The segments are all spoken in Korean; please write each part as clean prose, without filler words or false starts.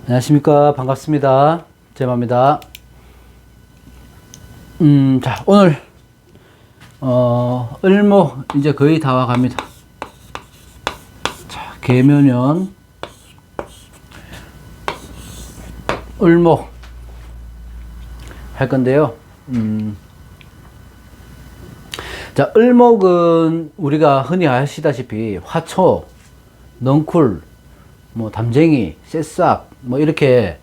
안녕하십니까. 반갑습니다. 제마입니다. 자, 오늘, 을목, 이제 거의 다 와갑니다. 자, 계묘년, 을목, 할 건데요. 자, 을목은 우리가 흔히 아시다시피 화초, 넝쿨, 뭐 담쟁이, 새싹, 뭐 이렇게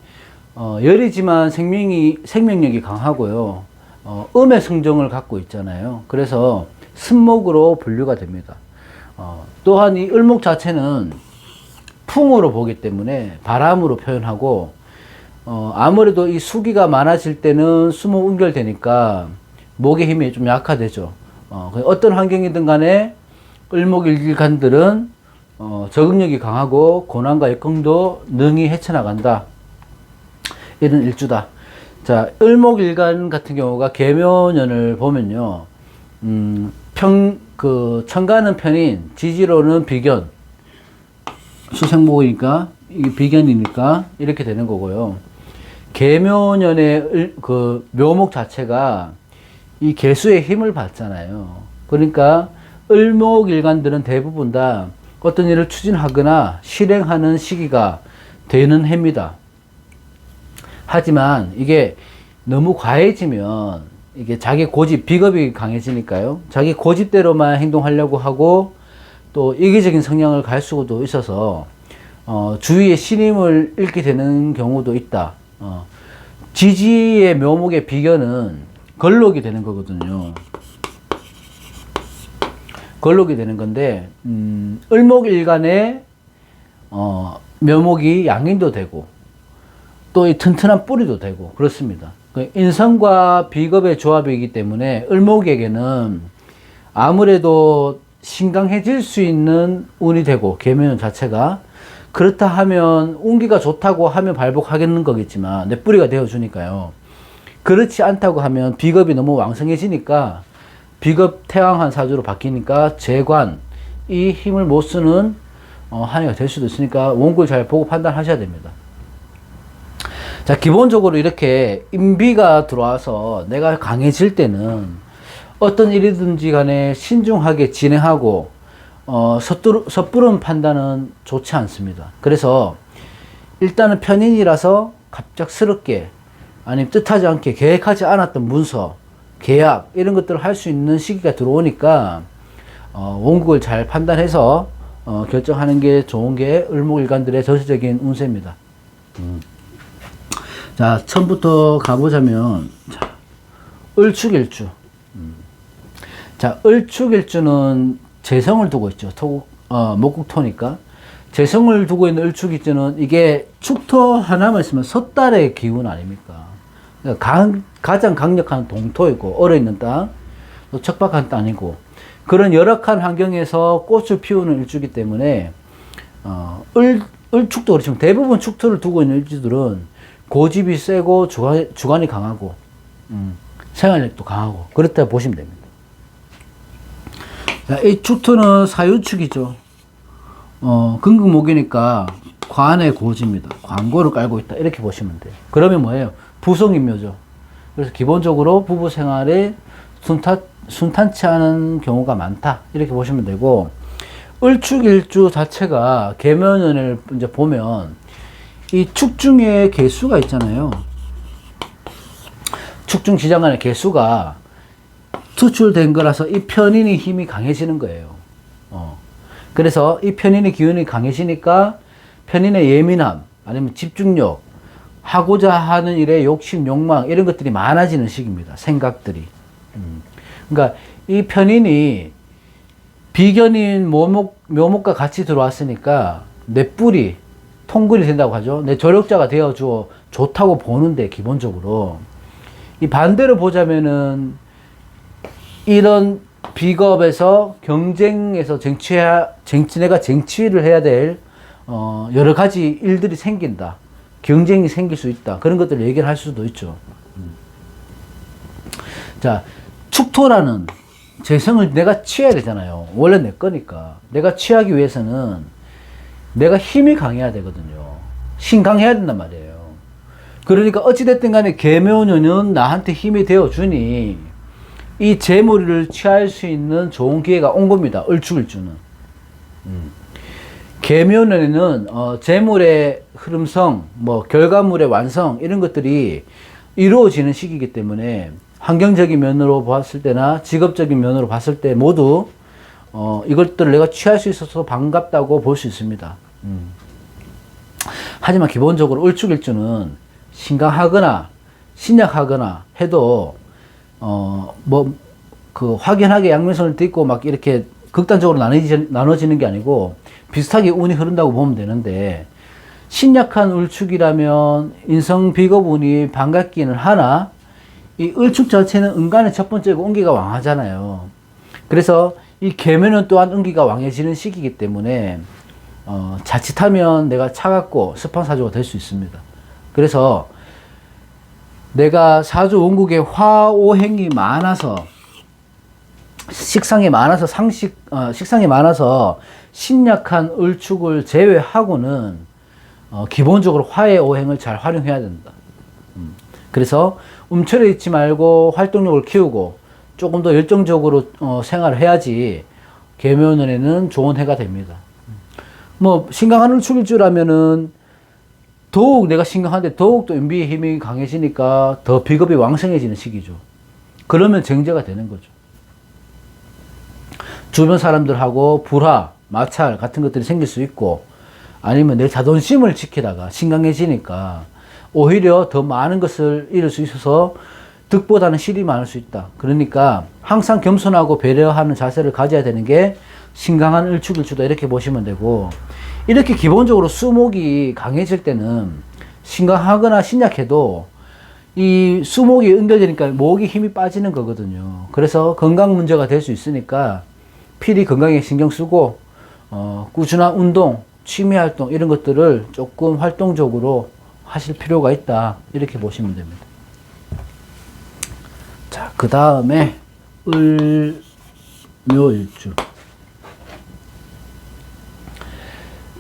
열이지만 생명력이 강하고요. 음의 성정을 갖고 있잖아요. 그래서 습목으로 분류가 됩니다. 또한 이 을목 자체는 풍으로 보기 때문에 바람으로 표현하고, 아무래도 이 수기가 많아질 때는 수목 응결되니까 목의 힘이 좀 약화되죠. 어떤 환경이든 간에 을목일간들은 적응력이 강하고 고난과 역경도 능히 헤쳐나간다. 이런 일주다. 자, 을목일간 같은 경우가 계묘년을 보면요. 천간은 편인, 지지로는 비견. 수생목이니까, 이게 비견이니까, 이렇게 되는 거고요. 계묘년의 그 묘목 자체가 이 개수의 힘을 받잖아요. 그러니까, 을목일간들은 대부분 다 어떤 일을 추진하거나 실행하는 시기가 되는 해입니다. 하지만 이게 너무 과해지면 이게 자기 고집, 비겁이 강해지니까요. 자기 고집대로만 행동하려고 하고 또 이기적인 성향을 갈 수도 있어서 주위의 신임을 잃게 되는 경우도 있다. 지지의 묘목의 비견은 걸록이 되는 거거든요. 걸록이 되는 건데, 을목일간의, 묘목이 양인도 되고, 또 이 튼튼한 뿌리도 되고, 그렇습니다. 인성과 비겁의 조합이기 때문에, 을목에게는 아무래도 신강해질 수 있는 운이 되고, 계묘년 자체가, 그렇다 하면, 운기가 좋다고 하면 발복하겠는 거겠지만, 내 뿌리가 되어주니까요. 그렇지 않다고 하면, 비겁이 너무 왕성해지니까, 비겁 태왕한 사주로 바뀌니까 재관, 이 힘을 못 쓰는 한 해가 될 수도 있으니까 원구를 잘 보고 판단하셔야 됩니다. 자, 기본적으로 이렇게 인비가 들어와서 내가 강해질 때는 어떤 일이든지 간에 신중하게 진행하고 섣부른 판단은 좋지 않습니다. 그래서 일단은 편인이라서 갑작스럽게 아니면 뜻하지 않게 계획하지 않았던 문서, 계약 이런 것들을 할 수 있는 시기가 들어오니까 원국을 잘 판단해서 결정하는 게 좋은 게 을목일간들의 전체적인 운세입니다. 자, 처음부터 가보자면 자, 을축일주. 자, 을축일주는 재성을 두고 있죠. 목국토니까 재성을 두고 있는 을축일주는 이게 축토 하나만 있으면 섣달의 기운 아닙니까? 가장 강력한 동토이고 얼어있는 땅, 또 척박한 땅이고 그런 열악한 환경에서 꽃을 피우는 일주기 때문에 을축도 그렇지만 대부분 축토를 두고 있는 일주들은 고집이 세고 주관이 강하고 생활력도 강하고 그렇다 보시면 됩니다. 자, 이 축토는 사유축이죠. 금극목이니까 관의 고지입니다. 관고를 깔고 있다 이렇게 보시면 돼요. 그러면 뭐예요? 부성인묘죠. 그래서 기본적으로 부부 생활에 순탄치 않은 경우가 많다. 이렇게 보시면 되고, 을축일주 자체가 계묘년을 이제 보면, 이 축중의 개수가 있잖아요. 축중 지장간의 개수가 투출된 거라서 이 편인의 힘이 강해지는 거예요. 그래서 이 편인의 기운이 강해지니까 편인의 예민함, 아니면 집중력, 하고자 하는 일에 욕심, 욕망 이런 것들이 많아지는 시기입니다. 생각들이. 그러니까 이 편인이 비견인 묘목과 같이 들어왔으니까 내 뿌리, 통근이 된다고 하죠. 내 조력자가 되어주어 좋다고 보는데 기본적으로 이 반대로 보자면은 이런 비겁에서 경쟁에서 내가 쟁취를 해야 될 여러 가지 일들이 생긴다. 경쟁이 생길 수 있다. 그런 것들을 얘기를 할 수도 있죠. 자, 축토라는 재성을 내가 취해야 되잖아요. 원래 내 거니까. 내가 취하기 위해서는 내가 힘이 강해야 되거든요. 신강해야 된단 말이에요. 그러니까 어찌됐든 간에 계묘년은 나한테 힘이 되어주니 이 재물을 취할 수 있는 좋은 기회가 온 겁니다. 을축일주는. 계묘년에는 재물의 흐름성, 뭐 결과물의 완성 이런 것들이 이루어지는 시기이기 때문에 환경적인 면으로 봤을 때나 직업적인 면으로 봤을 때 모두 이것들을 내가 취할 수 있어서 반갑다고 볼 수 있습니다. 하지만 기본적으로 을축일주는 신강하거나 신약하거나 해도 확연하게 양면선을 딛고 막 이렇게 극단적으로 나눠지는 게 아니고 비슷하게 운이 흐른다고 보면 되는데, 신약한 을축이라면 인성 비겁 운이 반갑기는 하나 이 을축 자체는 은간의 첫 번째고 운기가 왕하잖아요. 그래서 이 계묘는 또한 운기가 왕해지는 시기이기 때문에 자칫하면 내가 차갑고 습한 사주가 될 수 있습니다. 그래서 내가 사주 원국에 화오행이 많아서 식상이 많아서 식상이 많아서 신약한 을축을 제외하고는 기본적으로 화의 오행을 잘 활용해야 된다. 그래서 움츠려 있지 말고 활동력을 키우고 조금 더 열정적으로 생활을 해야지 계묘년에는 좋은 해가 됩니다. 뭐 신강한 을축일주라면은 더욱 내가 신강한데 더욱 또 인비의 힘이 강해지니까 더 비겁이 왕성해지는 시기죠. 그러면 정제가 되는 거죠. 주변 사람들하고 불화, 마찰 같은 것들이 생길 수 있고, 아니면 내 자존심을 지키다가 신강해지니까 오히려 더 많은 것을 잃을 수 있어서 득보다는 실이 많을 수 있다. 그러니까 항상 겸손하고 배려하는 자세를 가져야 되는 게 신강한 을축일주다, 이렇게 보시면 되고, 이렇게 기본적으로 수목이 강해질 때는 신강하거나 신약해도 이 수목이 응겨지니까 목이 힘이 빠지는 거거든요. 그래서 건강 문제가 될 수 있으니까 필히 건강에 신경 쓰고 꾸준한 운동, 취미 활동 이런 것들을 조금 활동적으로 하실 필요가 있다, 이렇게 보시면 됩니다. 자, 그 다음에 을묘일주.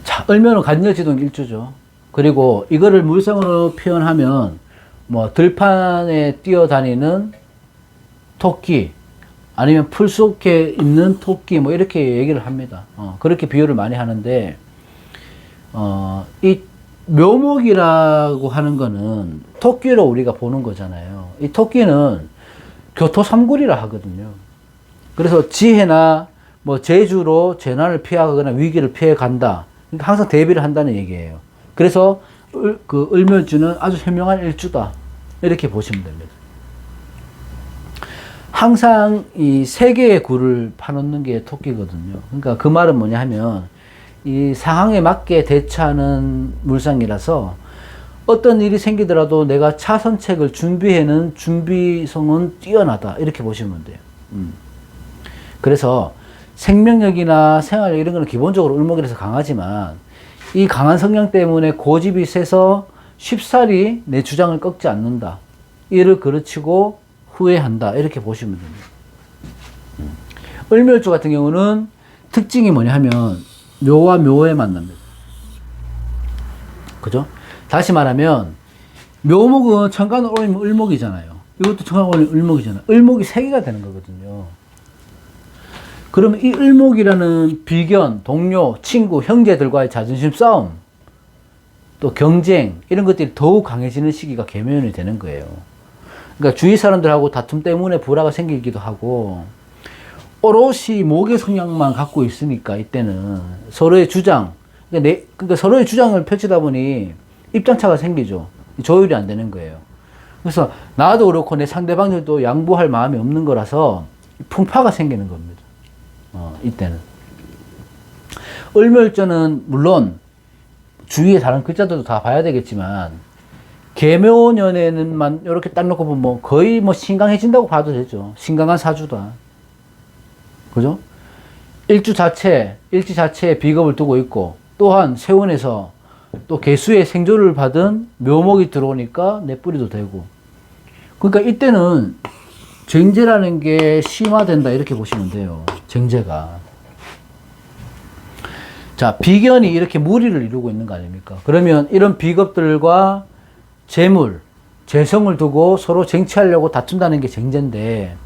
자, 을묘는 간열지동 일주죠. 그리고 이거를 물상으로 표현하면 뭐 들판에 뛰어다니는 토끼, 아니면 풀 속에 있는 토끼, 뭐 이렇게 얘기를 합니다. 그렇게 비유를 많이 하는데, 이 묘목이라고 하는 거는 토끼로 우리가 보는 거잖아요. 이 토끼는 교토삼굴이라 하거든요. 그래서 지혜나 뭐 재주로 재난을 피하거나 위기를 피해 간다. 그러니까 항상 대비를 한다는 얘기예요. 그래서 그 을묘일주는 아주 현명한 일주다, 이렇게 보시면 됩니다. 항상 이 세 개의 굴을 파놓는 게 토끼거든요. 그러니까 그 말은 뭐냐 하면, 이 상황에 맞게 대처하는 물상이라서 어떤 일이 생기더라도 내가 차선책을 준비해는 준비성은 뛰어나다, 이렇게 보시면 돼요. 그래서 생명력이나 생활력 이런 거는 기본적으로 을목이라서 강하지만, 이 강한 성향 때문에 고집이 세서 쉽사리 내 주장을 꺾지 않는다, 이를 그르치고 후회한다, 이렇게 보시면 됩니다. 을묘일주 같은 경우는 특징이 뭐냐 하면 묘와 묘의 만납니다. 그죠? 다시 말하면 묘목은 천간을 올리면 을목이잖아요. 이것도 천간을 올리면 을목이잖아요. 을목이 세 개가 되는 거거든요. 그러면 이 을목이라는 비견, 동료, 친구, 형제들과의 자존심 싸움, 또 경쟁 이런 것들이 더욱 강해지는 시기가 계묘년이 되는 거예요. 그러니까 주위 사람들하고 다툼 때문에 불화가 생기기도 하고, 오롯이 목의 성향만 갖고 있으니까 이때는 서로의 주장, 그러니까 서로의 주장을 펼치다 보니 입장차가 생기죠. 조율이 안 되는 거예요. 그래서 나도 그렇고 내 상대방들도 양보할 마음이 없는 거라서 풍파가 생기는 겁니다. 이때는. 을묘일주는 물론 주위에 다른 글자들도 다 봐야 되겠지만, 계묘년에는만 이렇게 딱 놓고 보면 뭐 거의 뭐 신강해진다고 봐도 되죠. 신강한 사주다. 그죠? 일지 자체에 비겁을 두고 있고, 또한 세운에서 또 개수의 생조를 받은 묘목이 들어오니까 내 뿌리도 되고. 그러니까 이때는 정제라는 게 심화된다, 이렇게 보시면 돼요. 정제가. 자, 비견이 이렇게 무리를 이루고 있는 거 아닙니까? 그러면 이런 비겁들과 재물, 재성을 두고 서로 쟁취하려고 다툰다는 게 쟁제인데,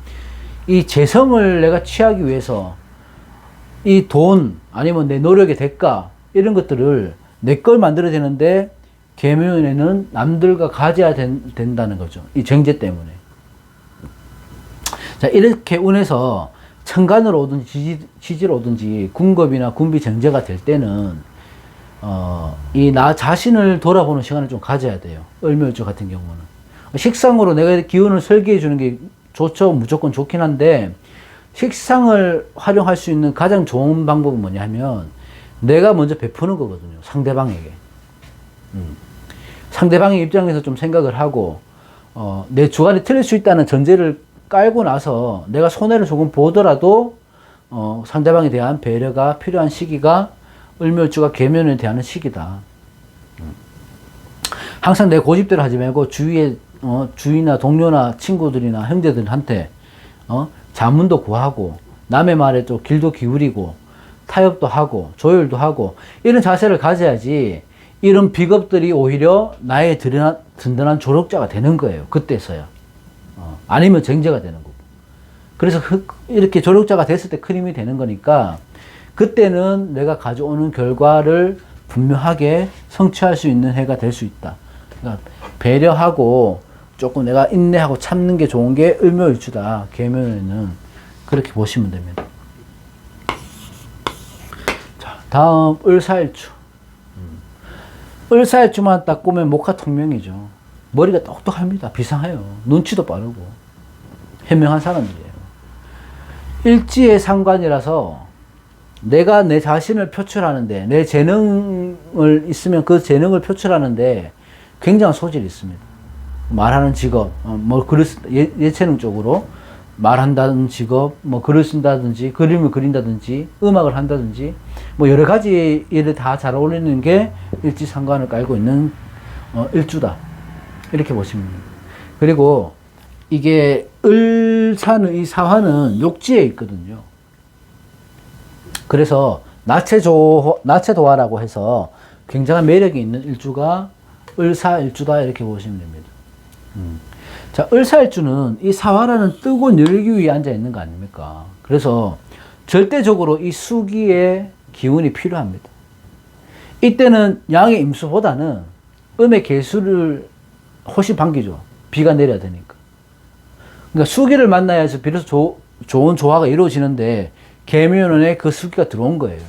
이 재성을 내가 취하기 위해서 이 돈, 아니면 내 노력의 대가, 이런 것들을 내 걸 만들어야 되는데, 계묘년에는 남들과 가져야 된다는 거죠. 이 쟁제 때문에. 자, 이렇게 운에서 천간으로 오든지 지지로 오든지 군겁이나 군비 정제가 될 때는 이 나 자신을 돌아보는 시간을 좀 가져야 돼요. 을묘일주 같은 경우는 식상으로 내가 기운을 설계해 주는 게 좋죠. 무조건 좋긴 한데, 식상을 활용할 수 있는 가장 좋은 방법은 뭐냐 하면 내가 먼저 베푸는 거거든요. 상대방에게. 상대방의 입장에서 좀 생각을 하고 내 주관이 틀릴 수 있다는 전제를 깔고 나서 내가 손해를 조금 보더라도 상대방에 대한 배려가 필요한 시기가 을묘일주가 계묘년에 대한 시기다. 항상 내 고집대로 하지 말고 주위에 주위나 동료나 친구들이나 형제들한테 자문도 구하고 남의 말에 또 귀도 기울이고 타협도 하고 조율도 하고 이런 자세를 가져야지 이런 비겁들이 오히려 나의 든든한 조력자가 되는 거예요. 그때서야. 아니면 쟁제가 되는 거고. 그래서 이렇게 조력자가 됐을 때 큰 힘이 되는 거니까 그때는 내가 가져오는 결과를 분명하게 성취할 수 있는 해가 될 수 있다. 그러니까 배려하고 조금 내가 인내하고 참는 게 좋은 게 을묘일주다. 계묘에는 그렇게 보시면 됩니다. 자, 다음 을사일주. 을사일주만 딱 보면 목화통명이죠. 머리가 똑똑합니다. 비상해요. 눈치도 빠르고 현명한 사람들이에요. 일지의 상관이라서 내가 내 자신을 표출하는데, 내 재능을 있으면 그 재능을 표출하는데 굉장한 소질이 있습니다. 말하는 직업, 예체능 쪽으로 말한다는 직업, 글을 쓴다든지 그림을 그린다든지 음악을 한다든지 여러 가지 일을 다 잘 어울리는 게 일지상관을 깔고 있는 일주다. 이렇게 보시면 됩니다. 그리고 이게 을사는, 이 사화는 욕지에 있거든요. 그래서 나체도화라고 해서 굉장한 매력이 있는 일주가 을사일주다. 이렇게 보시면 됩니다. 자, 을사일주는 이 사화라는 뜨거운 열기 위에 앉아 있는 거 아닙니까? 그래서 절대적으로 이 수기의 기운이 필요합니다. 이때는 양의 임수보다는 음의 개수를 훨씬 반기죠. 비가 내려야 되니까. 그러니까 수기를 만나야지 비로소 좋은 조화가 이루어지는데 계묘년에 그 수기가 들어온 거예요.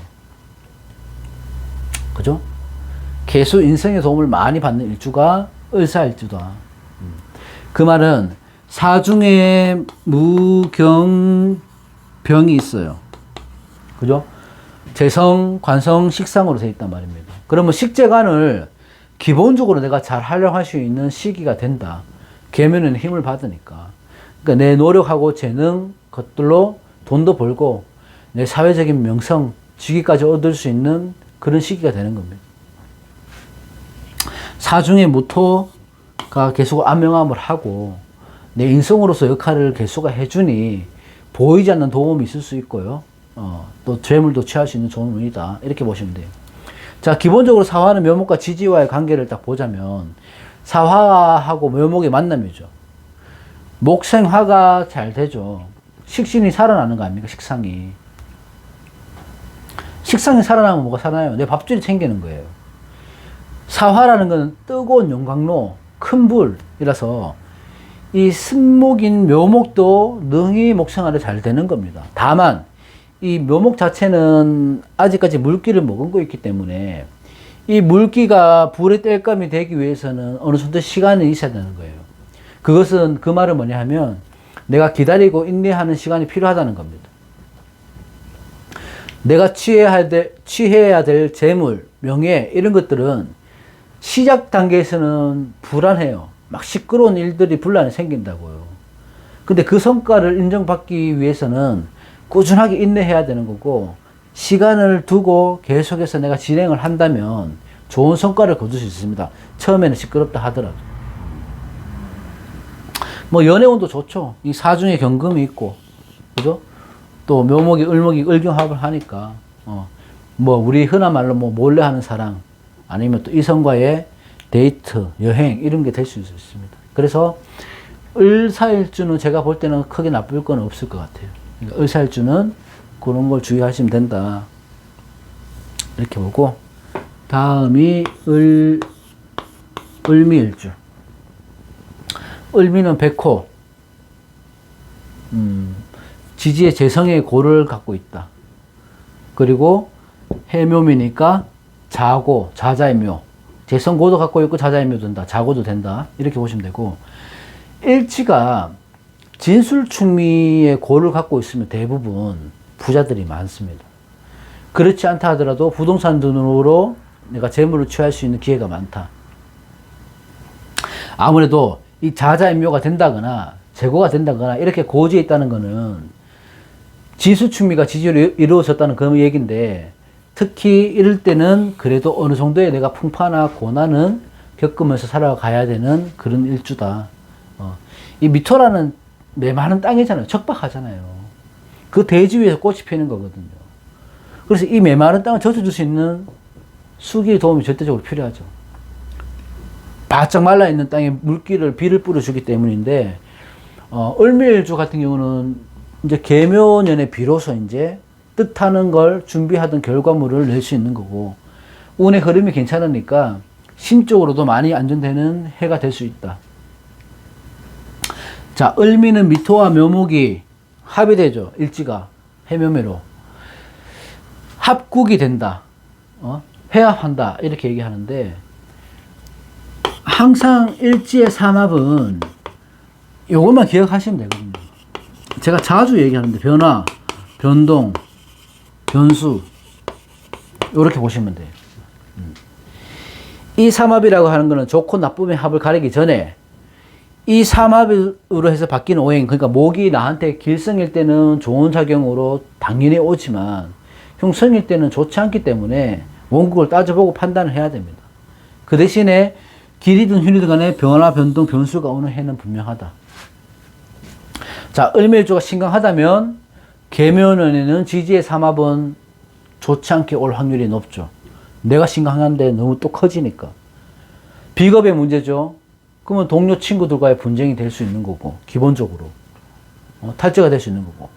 그죠? 개수 인성의 도움을 많이 받는 일주가 을사일주다. 그 말은 사중에 무경병이 있어요. 그죠? 재성, 관성, 식상으로 되어 있단 말입니다. 그러면 식재관을 기본적으로 내가 잘 활용할 수 있는 시기가 된다. 계묘는 힘을 받으니까. 그러니까 내 노력하고 재능 것들로 돈도 벌고 내 사회적인 명성, 직위까지 얻을 수 있는 그런 시기가 되는 겁니다. 사중의 무토가 개수가 안명함을 하고 내 인성으로서 역할을 개수가 해주니 보이지 않는 도움이 있을 수 있고요. 또 재물도 취할 수 있는 좋은 운이다. 이렇게 보시면 돼요. 자, 기본적으로 사화는 묘목과 지지와의 관계를 딱 보자면 사화하고 묘목의 만남이죠. 목생화가 잘 되죠. 식신이 살아나는 거 아닙니까? 식상이 살아나면 뭐가 살아나요? 내 밥줄이 챙기는 거예요. 사화라는 건 뜨거운 용광로, 큰 불이라서 이 승목인 묘목도 능히 목생화를 잘 되는 겁니다. 다만 이 묘목 자체는 아직까지 물기를 머금고 있기 때문에 이 물기가 불의 땔감이 되기 위해서는 어느 정도 시간이 있어야 되는 거예요. 그것은 그 말은 뭐냐 하면 내가 기다리고 인내하는 시간이 필요하다는 겁니다. 내가 취해야 될 재물, 명예 이런 것들은 시작 단계에서는 불안해요. 막 시끄러운 일들이 분란이 생긴다고요. 근데 그 성과를 인정받기 위해서는 꾸준하게 인내해야 되는 거고 시간을 두고 계속해서 내가 진행을 한다면 좋은 성과를 거둘 수 있습니다. 처음에는 시끄럽다 하더라도. 연애운도 좋죠. 이 사중에 경금이 있고, 그죠? 또 묘목이 을목이 을경합을 하니까 뭐 우리 흔한 말로 뭐 몰래 하는 사랑, 아니면 또 이성과의 데이트, 여행 이런 게 될 수 있습니다. 그래서 을사일주는 제가 볼 때는 크게 나쁠 건 없을 것 같아요. 그러니까 을사일주는 그런 걸 주의하시면 된다. 이렇게 보고, 다음이 을미일주. 을미는 백호, 지지의 재성의 고를 갖고 있다. 그리고 해묘미니까 자고, 자자의 묘. 재성고도 갖고 있고 자자의 묘도 된다. 자고도 된다. 이렇게 보시면 되고, 일지가 진술충미의 고를 갖고 있으면 대부분 부자들이 많습니다. 그렇지 않다 하더라도 부동산 등으로 내가 재물을 취할 수 있는 기회가 많다. 아무래도 이 자자의 묘가 된다거나 재고가 된다거나 이렇게 고지에 있다는 거는 진술충미가 지지로 이루어졌다는 그런 얘기인데, 특히 이럴 때는 그래도 어느 정도의 내가 풍파나 고난은 겪으면서 살아가야 되는 그런 일주다. 이 미토라는 메마른 땅이잖아요. 척박하잖아요. 그 대지 위에서 꽃이 피는 거거든요. 그래서 이 메마른 땅을 젖어줄 수 있는 수기의 도움이 절대적으로 필요하죠. 바짝 말라있는 땅에 물기를, 비를 뿌려주기 때문인데, 을미일주 같은 경우는 이제 계묘년에 비로소 이제 뜻하는 걸 준비하던 결과물을 낼 수 있는 거고, 운의 흐름이 괜찮으니까 심적으로도 많이 안정되는 해가 될 수 있다. 자, 을미는 미토와 묘목이 합이 되죠. 일지가 해묘매로 합국이 된다. 회합한다. 이렇게 얘기하는데, 항상 일지의 삼합은 요것만 기억하시면 되거든요. 제가 자주 얘기하는데, 변화, 변동, 변수, 요렇게 보시면 돼요. 이 삼합이라고 하는 거는 좋고 나쁨의 합을 가리기 전에 이 삼합으로 해서 바뀌는 오행, 그러니까 목이 나한테 길성일 때는 좋은 작용으로 당연히 오지만 흉성일 때는 좋지 않기 때문에 원국을 따져보고 판단을 해야 됩니다. 그 대신에 길이든 흉이든 간에 변화, 변동, 변수가 오는 해는 분명하다. 자, 을미일주가 신강하다면 계묘년에는 지지의 삼합은 좋지 않게 올 확률이 높죠. 내가 신강한데 너무 또 커지니까. 비겁의 문제죠. 그러면 동료 친구들과의 분쟁이 될 수 있는 거고, 기본적으로 탈제가 될 수 있는 거고,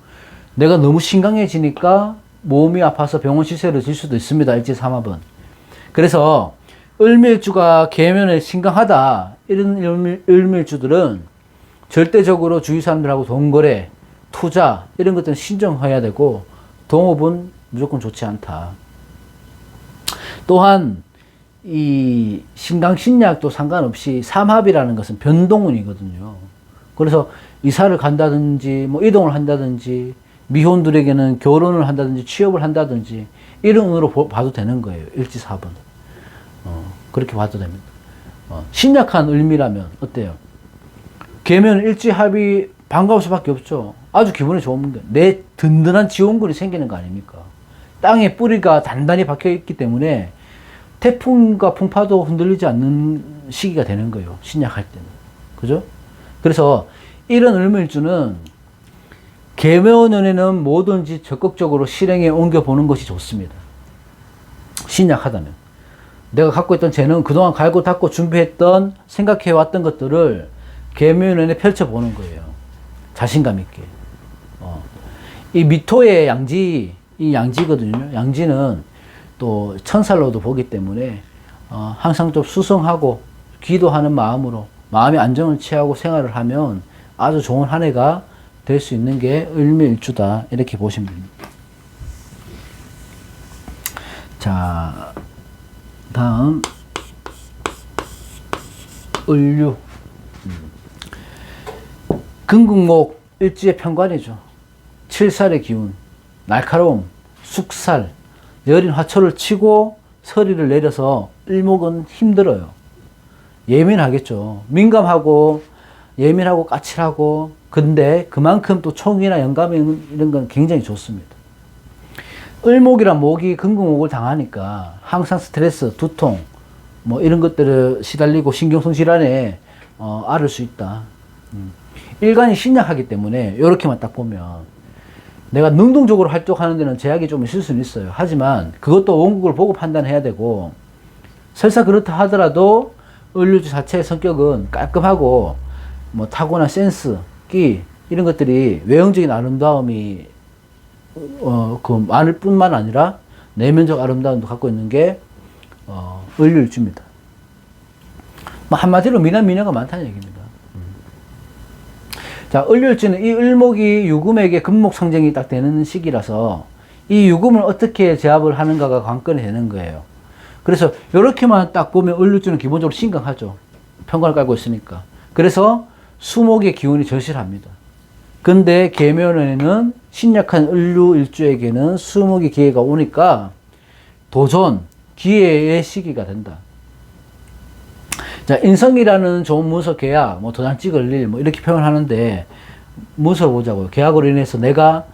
내가 너무 신강해지니까 몸이 아파서 병원 시세를 질 수도 있습니다. 일지삼합은. 그래서 을미일주가 계면에 신강하다, 이런 을미일주들은 절대적으로 주위 사람들하고 돈거래, 투자 이런 것들은 신중해야 되고, 동업은 무조건 좋지 않다. 또한 이 신강 신약도 상관없이 삼합이라는 것은 변동운이거든요. 그래서 이사를 간다든지 뭐 이동을 한다든지 미혼들에게는 결혼을 한다든지 취업을 한다든지 이런 운으로 봐도 되는 거예요. 일지사합은. 그렇게 봐도 됩니다. 신약한 을미라면 어때요? 계면 일지합이 반가울 수밖에 없죠. 아주 기분이 좋은 게 내 든든한 지원군이 생기는 거 아닙니까? 땅에 뿌리가 단단히 박혀 있기 때문에 태풍과 풍파도 흔들리지 않는 시기가 되는 거예요. 신약할 때는. 그죠? 그래서 이런 을미일주는 계묘년에는 뭐든지 적극적으로 실행에 옮겨보는 것이 좋습니다. 신약하다면. 내가 갖고 있던 재능, 그동안 갈고 닦고 준비했던, 생각해왔던 것들을 계묘년에 펼쳐보는 거예요. 자신감 있게. 이 미토의 양지, 이 양지거든요. 양지는 또 천살로도 보기 때문에 항상 좀 수성하고 기도하는 마음으로 마음의 안정을 취하고 생활을 하면 아주 좋은 한 해가 될 수 있는 게 을미일주다. 이렇게 보시면 됩니다. 자, 다음 을류. 금국목 일지의 편관이죠. 칠살의 기운, 날카로움, 숙살, 여린 화초를 치고 서리를 내려서 을목은 힘들어요. 예민하겠죠. 민감하고 예민하고 까칠하고, 근데 그만큼 또 총이나 영감 이런 건 굉장히 좋습니다. 을목이란 목이 금국목을 당하니까 항상 스트레스, 두통 뭐 이런 것들을 시달리고 신경성 질환에 앓을 수 있다. 일간이 신약하기 때문에 이렇게만 딱 보면 내가 능동적으로 활동하는 데는 제약이 좀 있을 수는 있어요. 하지만 그것도 원국을 보고 판단해야 되고, 설사 그렇다 하더라도 을류주 자체의 성격은 깔끔하고 뭐 타고난 센스, 끼 이런 것들이 외형적인 아름다움이 그 많을 뿐만 아니라 내면적 아름다움도 갖고 있는 게 을류일주입니다. 뭐 한마디로 미남 미녀가 많다는 얘기입니다. 자, 을류일주는 이 을목이 유금에게 금목 상징이 딱 되는 시기라서 이 유금을 어떻게 제압을 하는가가 관건이 되는 거예요. 그래서 이렇게만 딱 보면 을류일주는 기본적으로 신강하죠. 평관을 깔고 있으니까. 그래서 수목의 기운이 절실합니다. 근데 계면에는 신약한 을류일주에게는 수목의 기회가 오니까 도전, 기회의 시기가 된다. 자, 인성이라는 좋은 문서 계약, 뭐 도장 찍을 일, 뭐 이렇게 표현하는데, 문서 보자고요. 계약으로 인해서 내가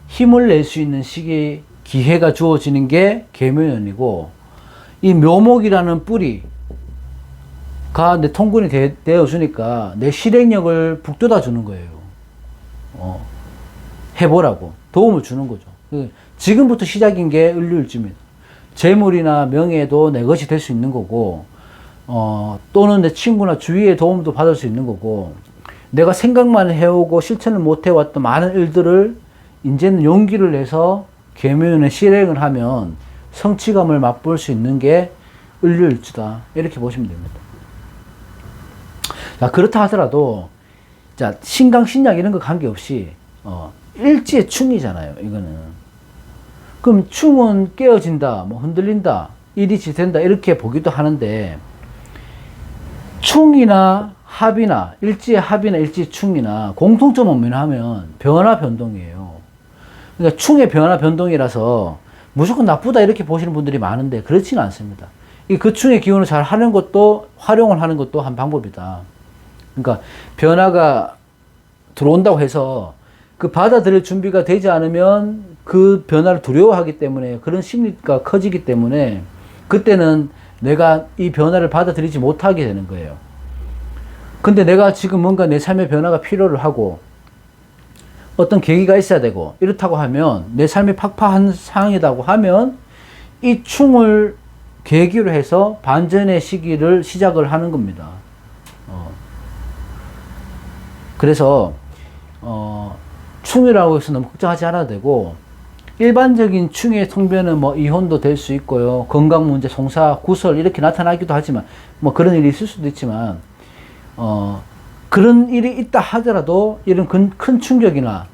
힘을 낼 수 있는 시기, 기회가 주어지는 게 계묘년이고, 이 묘목이라는 뿌리가 내 통근이 되어주니까 내 실행력을 북돋아 주는 거예요. 해보라고. 도움을 주는 거죠. 지금부터 시작인 게 을류일주입니다. 재물이나 명예도 내 것이 될 수 있는 거고, 또는 내 친구나 주위의 도움도 받을 수 있는 거고, 내가 생각만 해오고 실천을 못 해왔던 많은 일들을 이제는 용기를 내서 계묘연에 실행을 하면 성취감을 맛볼 수 있는 게 을류일주다. 이렇게 보시면 됩니다. 자, 그렇다 하더라도, 자, 신강, 신약 이런 거 관계없이, 일지의 충이잖아요, 이거는. 그럼 충은 깨어진다, 뭐 흔들린다, 일이 지된다, 이렇게 보기도 하는데, 충이나 합이나 일지의 합이나 일지의 충이나 공통점은 뭐냐면 변화 변동이에요. 그러니까 충의 변화 변동이라서 무조건 나쁘다 이렇게 보시는 분들이 많은데 그렇지는 않습니다. 그 충의 기운을 잘 하는 것도 활용을 하는 것도 한 방법이다. 그러니까 변화가 들어온다고 해서 그 받아들일 준비가 되지 않으면 그 변화를 두려워하기 때문에 그런 심리가 커지기 때문에 그때는 내가 이 변화를 받아들이지 못하게 되는 거예요. 근데 내가 지금 뭔가 내 삶의 변화가 필요를 하고 어떤 계기가 있어야 되고 이렇다고 하면 내 삶이 팍팍한 상황이라고 하면 이 충을 계기로 해서 반전의 시기를 시작을 하는 겁니다. 그래서 충이라고 해서 너무 걱정하지 않아도 되고 일반적인 충의 통변은 뭐 이혼도 될 수 있고요. 건강 문제, 송사, 구설 이렇게 나타나기도 하지만 뭐 그런 일이 있을 수도 있지만 그런 일이 있다 하더라도 이런 큰 충격이나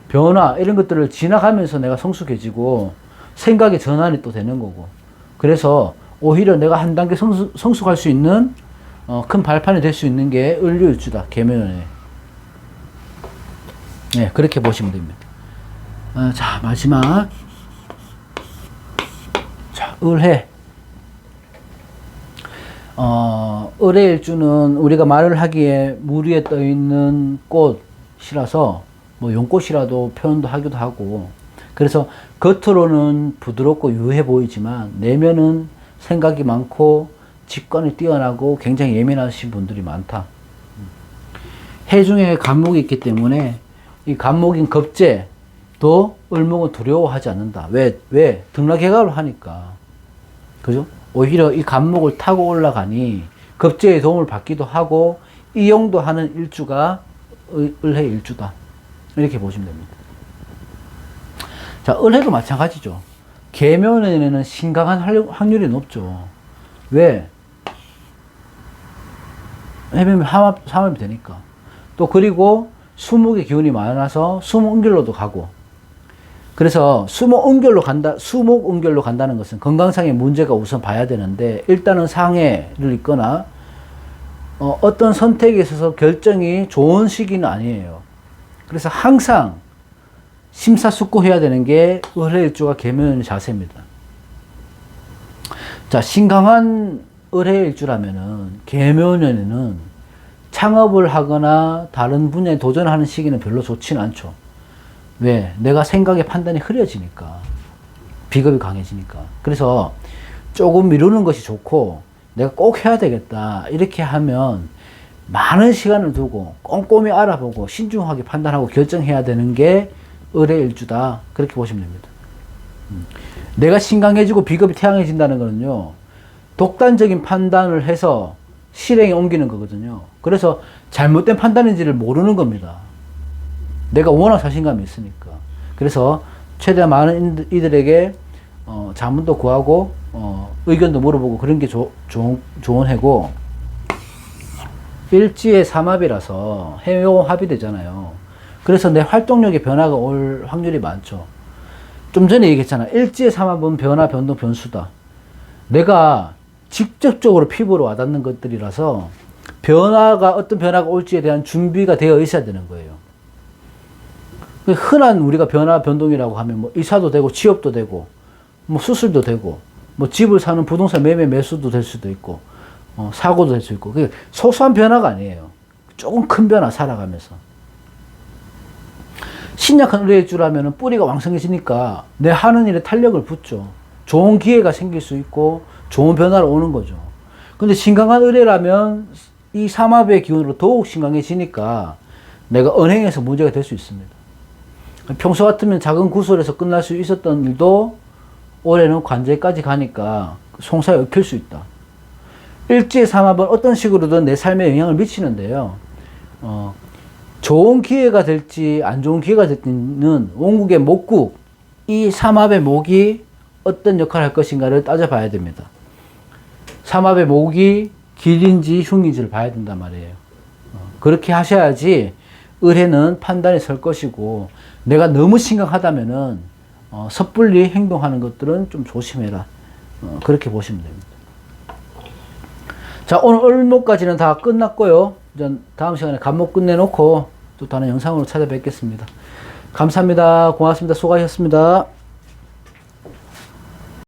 변화 이런 것들을 지나가면서 내가 성숙해지고 생각의 전환이 또 되는 거고 그래서 오히려 내가 한 단계 성숙할 수 있는 큰 발판이 될 수 있는 게 을류일주다. 계면에. 네, 그렇게 보시면 됩니다. 자, 마지막. 자, 을해. 을의 일주는 우리가 말을 하기에 물 위에 떠 있는 꽃이라서 뭐 용꽃이라도 표현도 하기도 하고 그래서 겉으로는 부드럽고 유해 보이지만 내면은 생각이 많고 직관이 뛰어나고 굉장히 예민하신 분들이 많다. 해 중에 간목이 있기 때문에 이 간목인 겁재도 을목은 두려워하지 않는다. 왜? 등락해가를 하니까. 그죠? 오히려 이 간목을 타고 올라가니 겁재의 도움을 받기도 하고 이용도 하는 일주가 을해 일주다. 이렇게 보시면 됩니다. 자, 을해도 마찬가지죠. 계면에는 신강한 확률이 높죠. 왜? 해면 삼합이 되니까. 또 그리고 수목의 기운이 많아서 수목은결로도 가고 그래서 수목은결로 간다는 것은 건강상의 문제가 우선 봐야 되는데 일단은 상해를 있거나 어떤 선택에 있어서 결정이 좋은 시기는 아니에요. 그래서 항상 심사숙고해야 되는 게 을해일주가 계면의 자세입니다. 자, 신강한 을해일주라면은 계면에는 창업을 하거나 다른 분야에 도전하는 시기는 별로 좋지는 않죠. 왜? 내가 생각의 판단이 흐려지니까. 비겁이 강해지니까. 그래서 조금 미루는 것이 좋고 내가 꼭 해야 되겠다. 이렇게 하면 많은 시간을 두고 꼼꼼히 알아보고 신중하게 판단하고 결정해야 되는 게 을의 일주다. 그렇게 보시면 됩니다. 내가 신강해지고 비겁이 태양해진다는 거는요, 독단적인 판단을 해서 실행에 옮기는 거거든요. 그래서 잘못된 판단인지를 모르는 겁니다. 내가 워낙 자신감이 있으니까. 그래서 최대한 많은 이들에게 자문도 구하고 의견도 물어보고 그런 게 좋은 해고, 일지의 삼합이라서 해묘 합이 되잖아요. 그래서 내 활동력에 변화가 올 확률이 많죠. 좀 전에 얘기했잖아. 일지의 삼합은 변화, 변동, 변수다. 내가 직접적으로 피부로 와닿는 것들이라서 어떤 변화가 올지에 대한 준비가 되어 있어야 되는 거예요. 흔한 우리가 변화, 변동이라고 하면 뭐 이사도 되고 취업도 되고 뭐 수술도 되고 뭐 집을 사는 부동산 매매 매수도 될 수도 있고 사고도 될 수 있고, 그게 소소한 변화가 아니에요. 조금 큰 변화 살아가면서. 신약한 을의 주라면 뿌리가 왕성해지니까 내 하는 일에 탄력을 붙죠. 좋은 기회가 생길 수 있고 좋은 변화가 오는 거죠. 근데 신강한 을이라면 이 삼합의 기운으로 더욱 신강해지니까 내가 언행에서 문제가 될 수 있습니다. 평소 같으면 작은 구설에서 끝날 수 있었던 일도 올해는 관제까지 가니까 송사에 얽힐 수 있다. 일지의 삼합은 어떤 식으로든 내 삶에 영향을 미치는데요. 좋은 기회가 될지 안 좋은 기회가 될지는 원국의 목국, 이 삼합의 목이 어떤 역할을 할 것인가를 따져봐야 됩니다. 삼합의 목이 길인지 흉인지를 봐야 된단 말이에요. 그렇게 하셔야지 을해는 판단이 설 것이고, 내가 너무 심각하다면은 섣불리 행동하는 것들은 좀 조심해라. 그렇게 보시면 됩니다. 자, 오늘 을목까지는 다 끝났고요. 이제 다음 시간에 간목 끝내놓고 또 다른 영상으로 찾아뵙겠습니다. 감사합니다. 고맙습니다. 수고하셨습니다.